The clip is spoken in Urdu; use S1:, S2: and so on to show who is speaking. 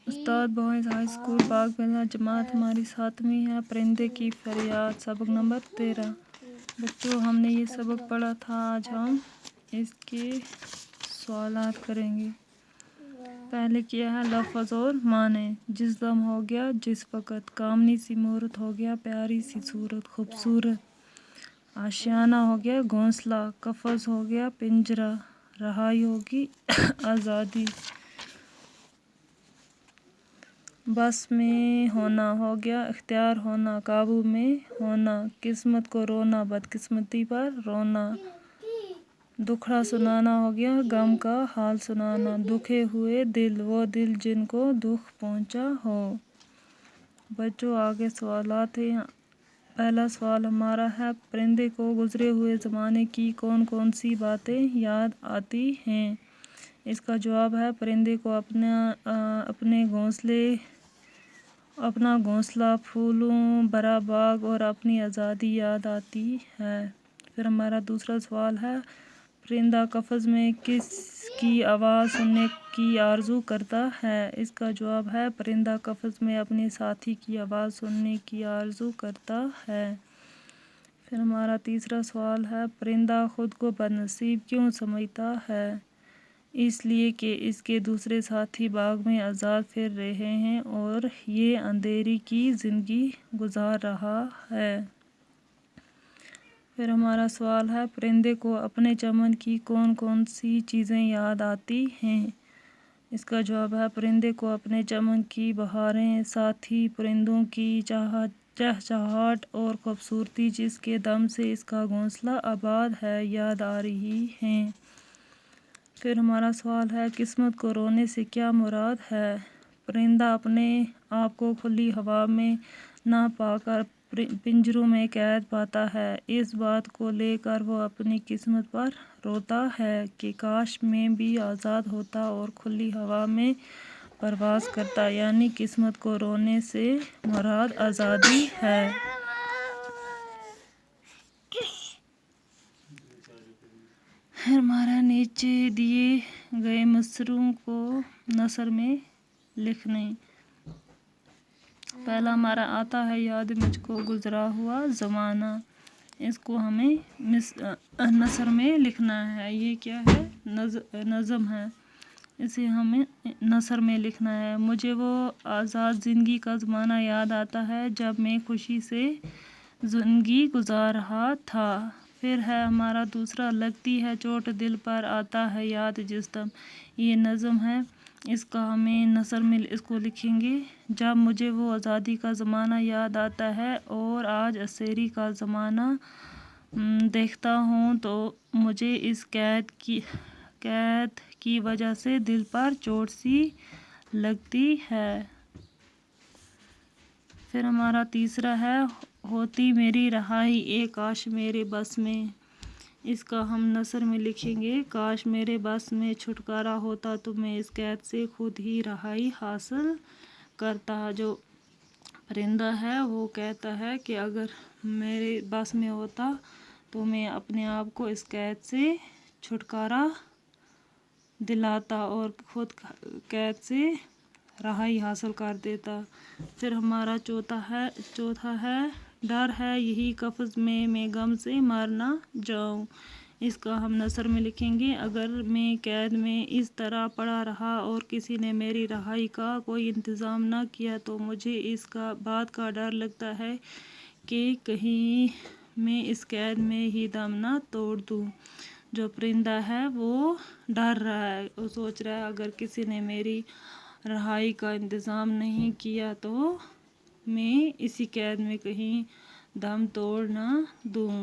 S1: استاد بوائز ہائی اسکول باغ بلہ جماعت ہماری 7ویں ہے۔ پرندے کی فریاد، سبق نمبر 13۔ بچوں ہم نے یہ سبق پڑھا تھا، آج ہم اس کے سوالات کریں گے۔ پہلے کیا ہے لفظ اور معنی۔ جس دم ہو گیا جس وقت، کامنی سی مہورت ہو گیا پیاری سی صورت خوبصورت، آشیانہ ہو گیا گھونسلہ، قفس ہو گیا پنجرہ، رہائی ہوگی آزادی، بس میں ہونا ہو گیا اختیار ہونا، قابو میں ہونا، قسمت کو رونا بدقسمتی پر رونا، دکھڑا سنانا ہو گیا غم کا حال سنانا، دکھے ہوئے دل وہ دل جن کو دکھ پہنچا ہو۔ بچوں آگے سوالات ہیں۔ پہلا سوال ہمارا ہے، پرندے کو گزرے ہوئے زمانے کی کون کون سی باتیں یاد آتی ہیں؟ اس کا جواب ہے، پرندے کو اپنا گھونسلہ، پھولوں بھرا باغ اور اپنی آزادی یاد آتی ہے۔ پھر ہمارا دوسرا سوال ہے، پرندہ قفس میں کس کی آواز سننے کی آرزو کرتا ہے؟ اس کا جواب ہے، پرندہ قفس میں اپنے ساتھی کی آواز سننے کی آرزو کرتا ہے۔ پھر ہمارا تیسرا سوال ہے، پرندہ خود کو بدنصیب کیوں سمجھتا ہے؟ اس لیے کہ اس کے دوسرے ساتھی باغ میں آزاد پھر رہے ہیں اور یہ اندھیری کی زندگی گزار رہا ہے۔ پھر ہمارا سوال ہے، پرندے کو اپنے چمن کی کون کون سی چیزیں یاد آتی ہیں؟ اس کا جواب ہے، پرندے کو اپنے چمن کی بہاریں، ساتھی پرندوں کی چہچہاہٹ اور خوبصورتی جس کے دم سے اس کا گھونسلہ آباد ہے یاد آ رہی ہیں۔ پھر ہمارا سوال ہے، قسمت کو رونے سے کیا مراد ہے؟ پرندہ اپنے آپ کو کھلی ہوا میں نہ پا کر پنجروں میں قید پاتا ہے۔ اس بات کو لے کر وہ اپنی قسمت پر روتا ہے کہ کاش میں بھی آزاد ہوتا اور کھلی ہوا میں پرواز کرتا، یعنی قسمت کو رونے سے مراد آزادی ہے۔ ہمارا نیچے دیے گئے مصرعوں کو نثر میں لکھنے۔ پہلا ہمارا آتا ہے، یاد مجھ کو گزرا ہوا زمانہ۔ اس کو ہمیں نثر میں لکھنا ہے۔ یہ کیا ہے؟ نظم ہے، اسے ہمیں نثر میں لکھنا ہے۔ مجھے وہ آزاد زندگی کا زمانہ یاد آتا ہے جب میں خوشی سے زندگی گزار رہا تھا۔ پھر ہے ہمارا دوسرا، لگتی ہے چوٹ دل پر آتا ہے یاد جس دم۔ یہ نظم ہے، اس کا ہمیں نثر میں اس کو لکھیں گے، جب مجھے وہ آزادی کا زمانہ یاد آتا ہے اور آج اسیری کا زمانہ دیکھتا ہوں تو مجھے اس قید کی وجہ سے دل پر چوٹ سی لگتی ہے۔ پھر ہمارا تیسرا ہے، ہوتی میری رہائی اے کاش میرے بس میں۔ اس کا ہم نثر میں لکھیں گے، کاش میرے بس میں چھٹکارا ہوتا تو میں اس قید سے خود ہی رہائی حاصل کرتا۔ جو پرندہ ہے وہ کہتا ہے کہ اگر میرے بس میں ہوتا تو میں اپنے آپ کو اس قید سے چھٹکارا دلاتا اور خود قید سے رہائی حاصل کر دیتا۔ پھر ہمارا چوتھا ہے، ڈر ہے یہی قفس میں غم سے مر نہ جاؤں۔ اس کا ہم نثر میں لکھیں گے، اگر میں قید میں اس طرح پڑا رہا اور کسی نے میری رہائی کا کوئی انتظام نہ کیا تو مجھے اس بات کا ڈر لگتا ہے کہ کہیں میں اس قید میں ہی دم نہ توڑ دوں۔ جو پرندہ ہے وہ ڈر رہا ہے، وہ سوچ رہا ہے اگر کسی نے میری رہائی کا انتظام نہیں کیا تو میں اسی قید میں کہیں دم توڑ نہ دوں۔